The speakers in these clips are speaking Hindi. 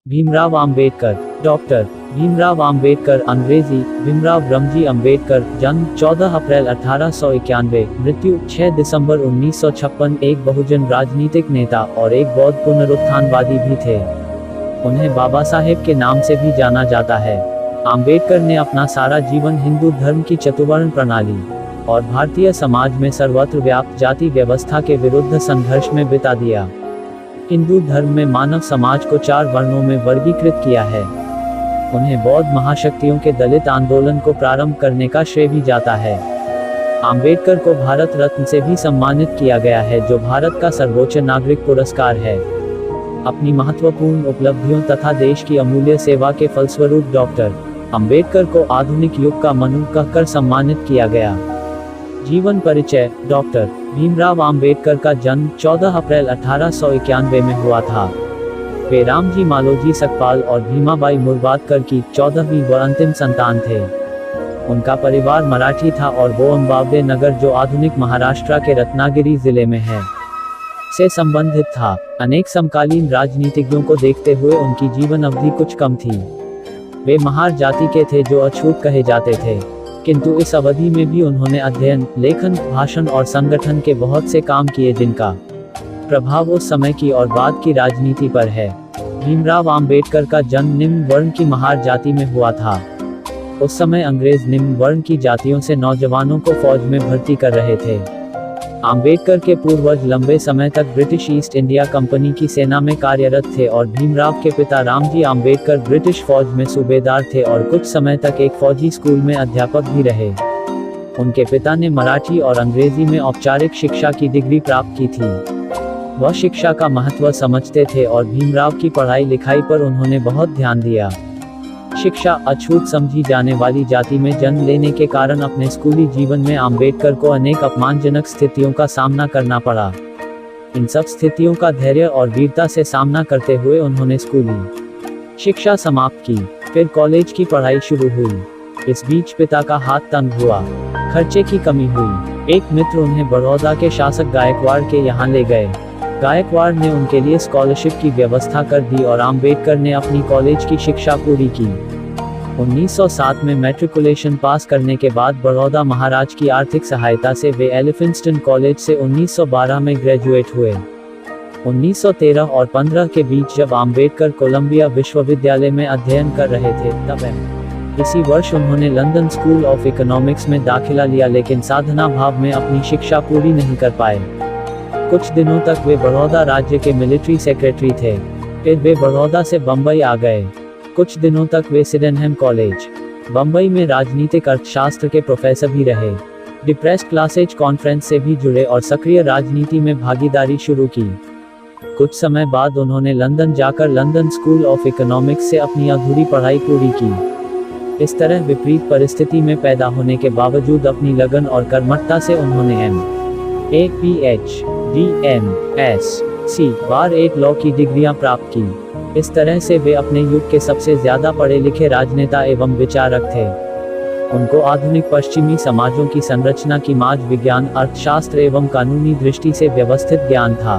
भीमराव आम्बेडकर। डॉक्टर भीमराव आम्बेडकर, अंग्रेजी भीमराव रमजी अम्बेडकर, जन्म 14 अप्रैल 1891, मृत्यु 6 दिसंबर 1956, एक बहुजन राजनीतिक नेता और एक बौद्ध पुनरुत्थानवादी भी थे। उन्हें बाबा साहेब के नाम से भी जाना जाता है। आम्बेडकर ने अपना सारा जीवन हिंदू धर्म की चतुवर्ण प्रणाली और भारतीय समाज में सर्वत्र व्याप्त जाति व्यवस्था के विरुद्ध संघर्ष में बिता दिया। हिंदू धर्म में मानव समाज को 4 वर्णों में वर्गीकृत किया है। उन्हें बौद्ध महाशक्तियों के दलित आंदोलन को प्रारंभ करने का श्रेय भी जाता है। आम्बेडकर को भारत रत्न से भी सम्मानित किया गया है, जो भारत का सर्वोच्च नागरिक पुरस्कार है। अपनी महत्वपूर्ण उपलब्धियों तथा देश की अमूल्य सेवा के फलस्वरूप डॉक्टर आम्बेडकर को आधुनिक युग का मनु कहकर सम्मानित किया गया। जीवन परिचय। डॉक्टर भीमराव आम्बेडकर का जन्म 14 अप्रैल 1891 में हुआ था। वे रामजी मालोजी सकपाल और भीमाबाई मुर्बादकर की 14वीं व अंतिम संतान थे। उनका परिवार मराठी था और वो अंबावडे नगर, जो आधुनिक महाराष्ट्र के रत्नागिरी जिले में है, से संबंधित था। अनेक समकालीन राजनीतिज्ञों को देखते हुए उनकी जीवन अवधि कुछ कम थी। वे महार जाति के थे जो अछूत कहे जाते थे, किंतु इस अवधि में भी उन्होंने अध्ययन, लेखन, भाषण और संगठन के बहुत से काम किए जिनका प्रभाव उस समय की और बाद की राजनीति पर है। भीमराव आम्बेडकर का जन्म निम्न वर्ण की महार जाति में हुआ था। उस समय अंग्रेज निम्न वर्ण की जातियों से नौजवानों को फौज में भर्ती कर रहे थे। आम्बेडकर के पूर्वज लंबे समय तक ब्रिटिश ईस्ट इंडिया कंपनी की सेना में कार्यरत थे और भीमराव के पिता रामजी आम्बेडकर ब्रिटिश फौज में सूबेदार थे और कुछ समय तक एक फौजी स्कूल में अध्यापक भी रहे। उनके पिता ने मराठी और अंग्रेजी में औपचारिक शिक्षा की डिग्री प्राप्त की थी। वह शिक्षा का महत्व समझते थे और भीमराव की पढ़ाई लिखाई पर उन्होंने बहुत ध्यान दिया। शिक्षा अछूत समझी जाने वाली जाति में जन्म लेने के कारण अपने स्कूली जीवन में आम्बेडकर को अनेक अपमानजनक स्थितियों का सामना करना पड़ा। इन सब स्थितियों का धैर्य और वीरता से सामना करते हुए उन्होंने स्कूली शिक्षा समाप्त की। फिर कॉलेज की पढ़ाई शुरू हुई। इस बीच पिता का हाथ तंग हुआ, खर्चे की कमी हुई। एक मित्र उन्हें बड़ौदा के शासक गायकवाड़ के यहाँ ले गए। गायकवाड़ ने उनके लिए स्कॉलरशिप की व्यवस्था कर दी और आम्बेडकर ने अपनी कॉलेज की शिक्षा पूरी की। 1907 में मैट्रिकुलेशन पास करने के बाद बड़ौदा महाराज की आर्थिक सहायता से वे एलिफिंस्टन कॉलेज से 1912 में ग्रेजुएट हुए। 1913 और 15 के बीच जब आम्बेडकर कोलंबिया विश्वविद्यालय में अध्ययन कर रहे थे, तब इसी वर्ष उन्होंने लंदन स्कूल ऑफ इकोनॉमिक्स में दाखिला लिया, लेकिन साधना भाव में अपनी शिक्षा पूरी नहीं कर पाए। कुछ दिनों तक वे बड़ौदा राज्य के मिलिट्री सेक्रेटरी थे। फिर वे बड़ौदा से बम्बई आ गए। कुछ दिनों तक वे सिडेनहम कॉलेज, बम्बई में राजनीतिक अर्थशास्त्र के प्रोफेसर भी रहे। डिप्रेस्ड क्लासेज कॉन्फ्रेंस से भी जुड़े और सक्रिय राजनीति में भागीदारी शुरू की। कुछ समय बाद उन्होंने लंदन जाकर लंदन स्कूल ऑफ इकोनॉमिक्स से अपनी अधूरी पढ़ाई पूरी की। इस तरह विपरीत परिस्थिति में पैदा होने के बावजूद अपनी लगन और कर्मठता से उन्होंने MA, PhD, MSc बार 1 लॉ की डिग्रियां प्राप्त की। इस तरह से वे अपने युग के सबसे ज्यादा पढ़े लिखे राजनेता एवं विचारक थे। उनको आधुनिक पश्चिमी समाजों की संरचना की समाज विज्ञान, अर्थशास्त्र एवं कानूनी दृष्टि से व्यवस्थित ज्ञान था।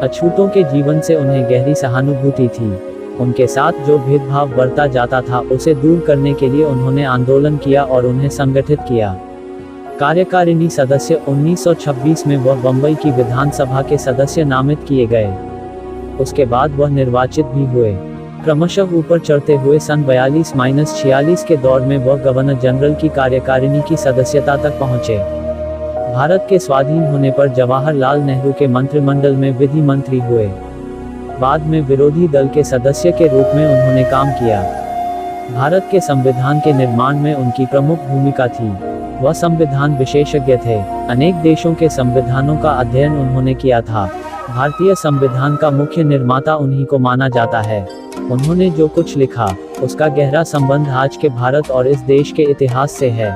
अछूतों के जीवन से उन्हें गहरी सहानुभूति थी। उनके साथ जो भेदभाव बरता जाता था उसे दूर करने के लिए उन्होंने आंदोलन किया और उन्हें संगठित किया। कार्यकारिणी सदस्य 1926 में वह बम्बई की विधानसभा के सदस्य नामित किए गए। उसके बाद वह निर्वाचित भी हुए। क्रमशः ऊपर चढ़ते हुए सन 42-46 के दौर में वह गवर्नर जनरल की कार्यकारिणी की सदस्यता तक पहुंचे। भारत के स्वाधीन होने पर जवाहरलाल नेहरू के मंत्रिमंडल में विधि मंत्री हुए। बाद में विरोधी दल के सदस्य के रूप में उन्होंने काम किया। भारत के संविधान के निर्माण में उनकी प्रमुख भूमिका थी। वह संविधान विशेषज्ञ थे। अनेक देशों के संविधानों का अध्ययन उन्होंने किया था। भारतीय संविधान का मुख्य निर्माता उन्हीं को माना जाता है। उन्होंने जो कुछ लिखा उसका गहरा संबंध आज के भारत और इस देश के इतिहास से है।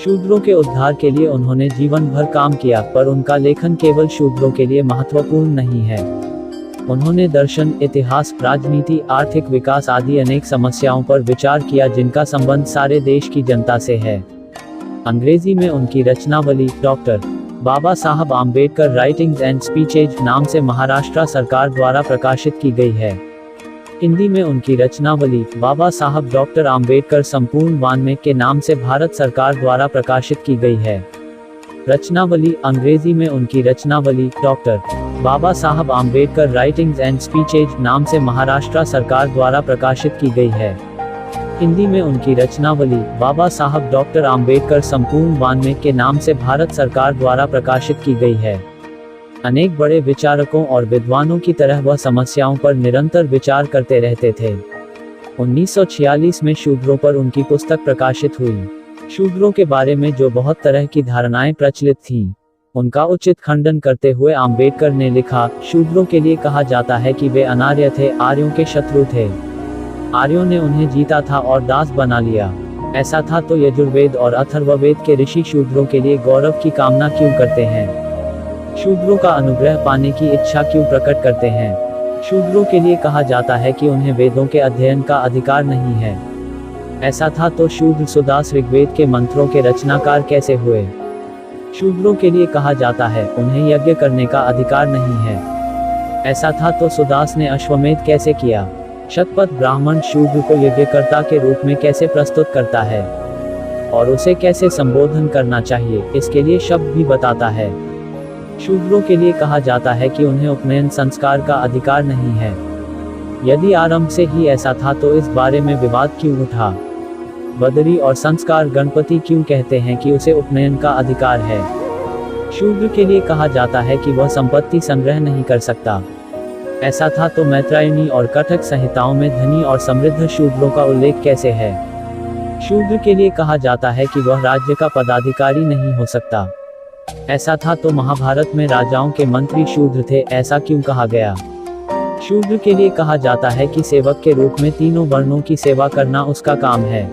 शूद्रों के उद्धार के लिए उन्होंने जीवन भर काम किया, पर उनका लेखन केवल शूद्रों के लिए महत्वपूर्ण नहीं है। उन्होंने दर्शन, इतिहास, राजनीति, आर्थिक विकास आदि अनेक समस्याओं पर विचार किया जिनका संबंध सारे देश की जनता से है। अंग्रेजी में उनकी रचनावली doctor Baba Saheb Ambedkar writings and speeches नाम से महाराष्ट्र सरकार द्वारा प्रकाशित की गई है। हिंदी में उनकी रचनावली बाबा साहब डॉक्टर आम्बेडकर संपूर्ण 92 के नाम से भारत सरकार द्वारा प्रकाशित की गई है। रचनावली अंग्रेजी में उनकी रचनावली doctor Baba Saheb Ambedkar writings and speeches नाम से महाराष्ट्र सरकार द्वारा प्रकाशित की गई है। हिंदी में उनकी रचनावली बाबा साहब डॉक्टर आम्बेडकर संपूर्ण 92 के नाम से भारत सरकार द्वारा प्रकाशित की गई है। अनेक बड़े विचारकों और विद्वानों की तरह वह समस्याओं पर निरंतर विचार करते रहते थे। 1946 में शूद्रों पर उनकी पुस्तक प्रकाशित हुई। शूद्रों के बारे में जो बहुत तरह की धारणाएं प्रचलित थीं, उनका उचित खंडन करते हुए आम्बेडकर ने लिखा, शूद्रों के लिए कहा जाता है कि वे अनार्य थे, आर्यों के शत्रु थे। आर्यों ने उन्हें जीता था और दास बना लिया। ऐसा था तो यजुर्वेद और अथर्ववेद के ऋषि शूद्रों के लिए गौरव की कामना क्यों करते हैं? शूद्रों का अनुग्रह पाने की इच्छा क्यों प्रकट करते हैं? शूद्रों के लिए कहा जाता है कि उन्हें वेदों के अध्ययन का अधिकार नहीं है। ऐसा था तो शूद्र सुदास ऋग्वेद के मंत्रों के रचनाकार कैसे हुए? शूद्रों के लिए कहा जाता है उन्हें यज्ञ करने का अधिकार नहीं है। ऐसा था तो सुदास ने अश्वमेध कैसे किया? शतपथ ब्राह्मण शूद्र को यज्ञकर्ता के रूप में कैसे प्रस्तुत करता है और उसे कैसे संबोधन करना चाहिए, इसके लिए शब्द भी बताता है। शूद्रों के लिए कहा जाता है कि उन्हें उपनयन संस्कार का अधिकार नहीं है। यदि आरंभ से ही ऐसा था तो इस बारे में विवाद क्यों उठा? बदरी और संस्कार गणपति क्यों कहते हैं कि उसे उपनयन का अधिकार है? शूद्र के लिए कहा जाता है कि वह संपत्ति संग्रह नहीं कर सकता। ऐसा था तो मैत्रायणी और कटक संहिताओं में धनी और समृद्ध शूद्रों का उल्लेख कैसे है? शूद्र के लिए कहा जाता है कि वह राज्य का पदाधिकारी नहीं हो सकता। ऐसा था तो महाभारत में राजाओं के मंत्री शूद्र थे, ऐसा क्यों कहा गया? शूद्र के लिए कहा जाता है कि सेवक के रूप में तीनों वर्णों की सेवा करना उसका काम है।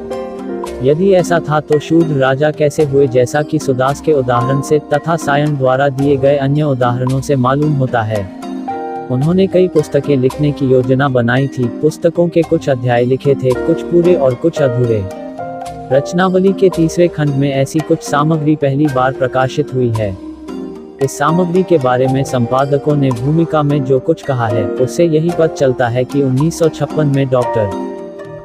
यदि ऐसा था तो शूद्र राजा कैसे हुए, जैसा कि सुदास के उदाहरण से तथा सायन द्वारा दिए गए अन्य उदाहरणों से मालूम होता है। उन्होंने कई पुस्तकें लिखने की योजना बनाई थी। पुस्तकों के कुछ अध्याय लिखे थे, कुछ पूरे और कुछ अधूरे। रचनावली के तीसरे खंड में ऐसी कुछ सामग्री पहली बार प्रकाशित हुई है। इस सामग्री के बारे में संपादकों ने भूमिका में जो कुछ कहा है, उससे यही पता चलता है कि 1956 में डॉक्टर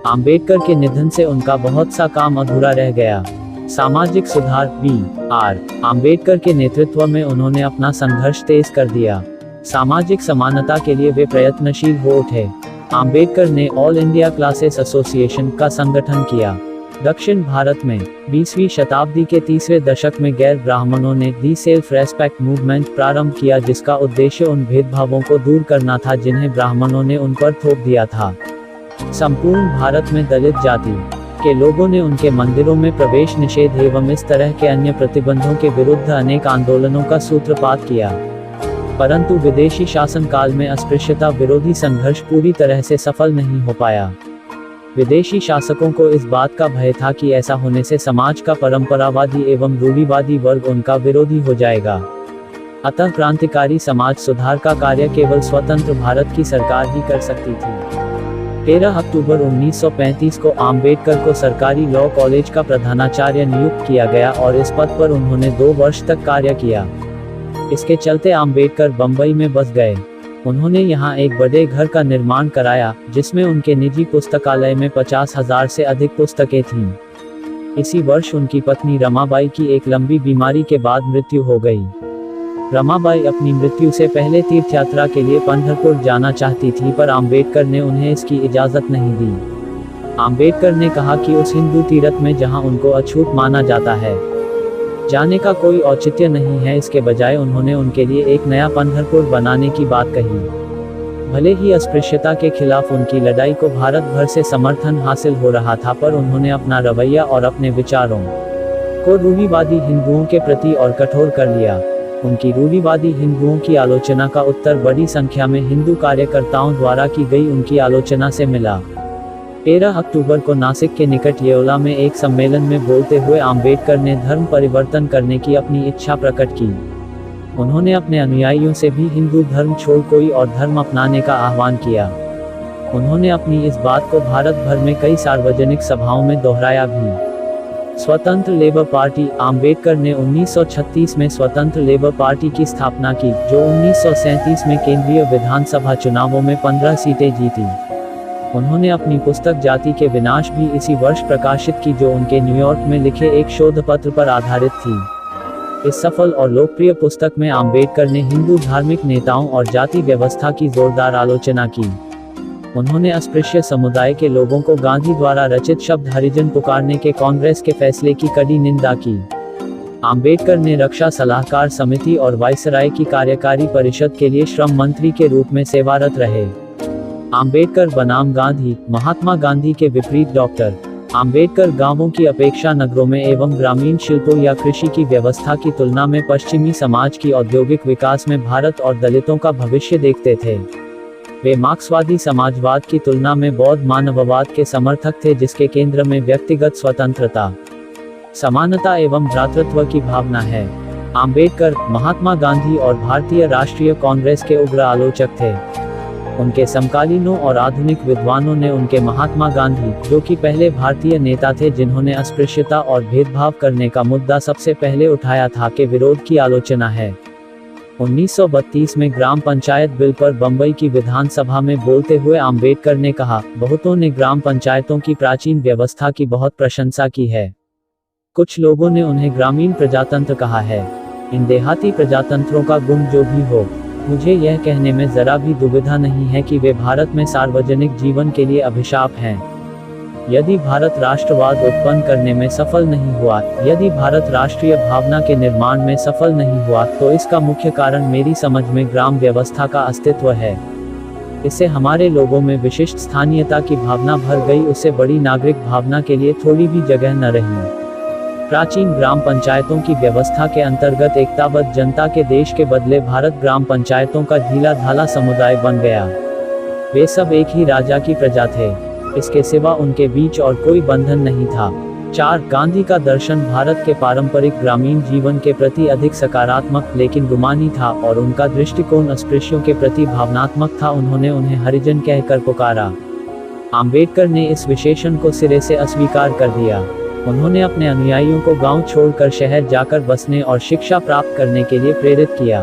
आम्बेडकर के निधन से उनका बहुत सा काम अधूरा रह गया। सामाजिक सुधार बी.आर. आम्बेडकर के नेतृत्व में उन्होंने अपना संघर्ष तेज कर दिया। सामाजिक समानता के लिए वे प्रयत्नशील हो उठे। आम्बेडकर ने ऑल इंडिया क्लासेस एसोसिएशन का संगठन किया। दक्षिण भारत में 20वीं शताब्दी के तीसरे दशक में गैर ब्राह्मणों ने दी सेल्फ रेस्पेक्ट मूवमेंट प्रारंभ किया, जिसका उद्देश्य उन भेदभावों को दूर करना था जिन्हें ब्राह्मणों ने उन पर थोप दिया था। संपूर्ण भारत में दलित जाति के लोगों ने उनके मंदिरों में प्रवेश निषेध एवं इस तरह के अन्य प्रतिबंधों के विरुद्ध अनेक आंदोलनों का सूत्रपात किया, परंतु विदेशी शासन काल में अस्पृश्यता विरोधी संघर्ष पूरी तरह से सफल नहीं हो पाया। विदेशी शासकों को इस बात का भय था कि ऐसा होने से समाज का परंपरावादी एवं रूढ़िवादी वर्ग उनका विरोधी हो जाएगा। अतः क्रांतिकारी समाज सुधार का कार्य केवल स्वतंत्र भारत की सरकार ही कर सकती थी। 13 अक्टूबर 1935 को आम्बेडकर को सरकारी लॉ कॉलेज का प्रधानाचार्य नियुक्त किया गया और इस पद पर उन्होंने 2 वर्ष तक कार्य किया। इसके चलते आम्बेडकर बंबई में बस गए। उन्होंने यहाँ एक बड़े घर का निर्माण कराया, जिसमें उनके निजी पुस्तकालय में 50,000 से अधिक पुस्तकें थीं। इसी वर्ष उनकी पत्नी रमाबाई की एक लंबी बीमारी के बाद मृत्यु हो गई। रमाबाई अपनी मृत्यु से पहले तीर्थयात्रा के लिए पंढरपुर जाना चाहती थी, पर आम्बेडकर ने उन्हें इसकी इजाजत नहीं दी। आम्बेडकर ने कहा कि उस हिंदू तीर्थ में जहाँ उनको अछूत माना जाता है, जाने का कोई औचित्य नहीं है। इसके बजाय उन्होंने उनके लिए एक नया पंढरपुर बनाने की बात कही। भले ही अस्पृश्यता के खिलाफ उनकी लड़ाई को भारत भर से समर्थन हासिल हो रहा था, पर उन्होंने अपना रवैया और अपने विचारों को रूढ़िवादी हिंदुओं के प्रति और कठोर कर लिया। उनकी रूढ़िवादी हिंदुओं की आलोचना का उत्तर बड़ी संख्या में हिंदू कार्यकर्ताओं द्वारा की गई उनकी आलोचना से मिला। 13 अक्टूबर को नासिक के निकट येओला में एक सम्मेलन में बोलते हुए आम्बेडकर ने धर्म परिवर्तन करने की अपनी इच्छा प्रकट की। उन्होंने अपने अनुयायियों से भी हिंदू धर्म छोड़ कोई और धर्म अपनाने का आह्वान किया। उन्होंने अपनी इस बात को भारत भर में कई सार्वजनिक सभाओं में दोहराया भी। स्वतंत्र लेबर पार्टी आम्बेडकर ने 1936 में स्वतंत्र लेबर पार्टी की स्थापना की, जो 1937 में केंद्रीय विधानसभा चुनावों में 15 सीटें जीती। उन्होंने अपनी पुस्तक जाति के विनाश भी इसी वर्ष प्रकाशित की, जो उनके न्यूयॉर्क में लिखे एक शोध पत्र पर आधारित थी। इस सफल और लोकप्रिय पुस्तक में आम्बेडकर ने हिंदू धार्मिक नेताओं और जाति व्यवस्था की जोरदार आलोचना की। उन्होंने अस्पृश्य समुदाय के लोगों को गांधी द्वारा रचित शब्द हरिजन पुकारने के कांग्रेस के फैसले की कड़ी निंदा की। आम्बेडकर ने रक्षा सलाहकार समिति और वायसराय की कार्यकारी परिषद के लिए श्रम मंत्री के रूप में सेवारत रहे। आम्बेडकर बनाम गांधी। महात्मा गांधी के विपरीत डॉक्टर आम्बेडकर गांवों की अपेक्षा नगरों में एवं ग्रामीण शिल्पों या कृषि की व्यवस्था की तुलना में पश्चिमी समाज की औद्योगिक विकास में भारत और दलितों का भविष्य देखते थे। वे मार्क्सवादी समाजवाद की तुलना में बौद्ध मानववाद के समर्थक थे, जिसके केंद्र में व्यक्तिगत स्वतंत्रता, समानता एवं भ्रातृत्व की भावना है। आम्बेडकर महात्मा गांधी और भारतीय राष्ट्रीय कांग्रेस के उग्र आलोचक थे। उनके समकालीनों और आधुनिक विद्वानों ने उनके महात्मा गांधी, जो कि पहले भारतीय नेता थे जिन्होंने अस्पृश्यता और भेदभाव करने का मुद्दा सबसे पहले उठाया था, के विरोध की आलोचना है। 1932 में ग्राम पंचायत बिल पर बंबई की विधानसभा में बोलते हुए आम्बेडकर ने कहा, बहुतों ने ग्राम पंचायतों की प्राचीन व्यवस्था की बहुत प्रशंसा की है। कुछ लोगों ने उन्हें ग्रामीण प्रजातंत्र कहा है। इन देहाती प्रजातंत्रों का गुण जो भी हो, मुझे यह कहने में जरा भी दुविधा नहीं है कि वे भारत में सार्वजनिक जीवन के लिए अभिशाप हैं। यदि भारत राष्ट्रवाद उत्पन्न करने में सफल नहीं हुआ, यदि भारत राष्ट्रीय भावना के निर्माण में सफल नहीं हुआ, तो इसका मुख्य कारण मेरी समझ में ग्राम व्यवस्था का अस्तित्व है। इससे हमारे लोगों में विशिष्ट स्थानीयता की भावना भर गई, उससे बड़ी नागरिक भावना के लिए थोड़ी भी जगह न रही। प्राचीन ग्राम पंचायतों की व्यवस्था के अंतर्गत एकताबद्ध जनता के देश के बदले भारत ग्राम पंचायतों का ढीला ढाला समुदाय बन गया। वे सब एक ही राजा की प्रजा थे, इसके सिवा उनके बीच और कोई बंधन नहीं था। 4. गांधी का दर्शन भारत के पारंपरिक ग्रामीण जीवन के प्रति अधिक सकारात्मक लेकिन रूमानी था, और उनका दृष्टिकोण अस्पृश्यों के प्रति भावनात्मक था। उन्होंने उन्हें हरिजन कहकर पुकारा। आम्बेडकर ने इस विशेषण को सिरे से अस्वीकार कर दिया। उन्होंने अपने अनुयायियों को गांव छोड़कर शहर जाकर बसने और शिक्षा प्राप्त करने के लिए प्रेरित किया।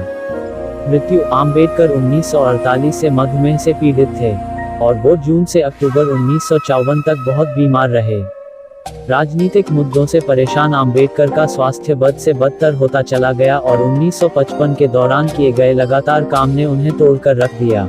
मृत्यु। आम्बेडकर 1948 से मधुमेह से पीड़ित थे और वो जून से अक्टूबर 1954 तक बहुत बीमार रहे। राजनीतिक मुद्दों से परेशान आम्बेडकर का स्वास्थ्य बद से बदतर होता चला गया और 1955 के दौरान किए गए लगातार काम ने उन्हें तोड़कर रख दिया।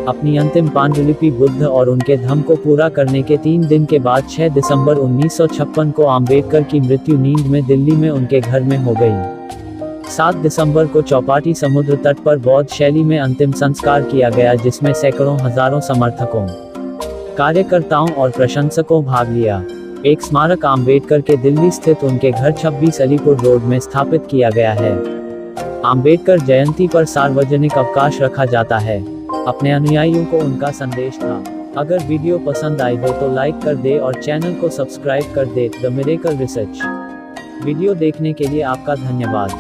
अपनी अंतिम पांडुलिपि बुद्ध और उनके धम्म को पूरा करने के 3 दिन के बाद 6 दिसंबर 1956 को आम्बेडकर की मृत्यु नींद में दिल्ली में उनके घर में हो गई। 7 दिसंबर को चौपाटी समुद्र तट पर बौद्ध शैली में अंतिम संस्कार किया गया, जिसमें सैकड़ों हजारों समर्थकों, कार्यकर्ताओं और प्रशंसकों भाग लिया। एक स्मारक आम्बेडकर के दिल्ली स्थित उनके घर 26 अलीपुर रोड में स्थापित किया गया है। आम्बेडकर जयंती पर सार्वजनिक अवकाश रखा जाता है। अपने अनुयायियों को उनका संदेश था। अगर वीडियो पसंद आई हो तो लाइक कर दे और चैनल को सब्सक्राइब कर दे। द मिरेकल रिसर्च वीडियो देखने के लिए आपका धन्यवाद।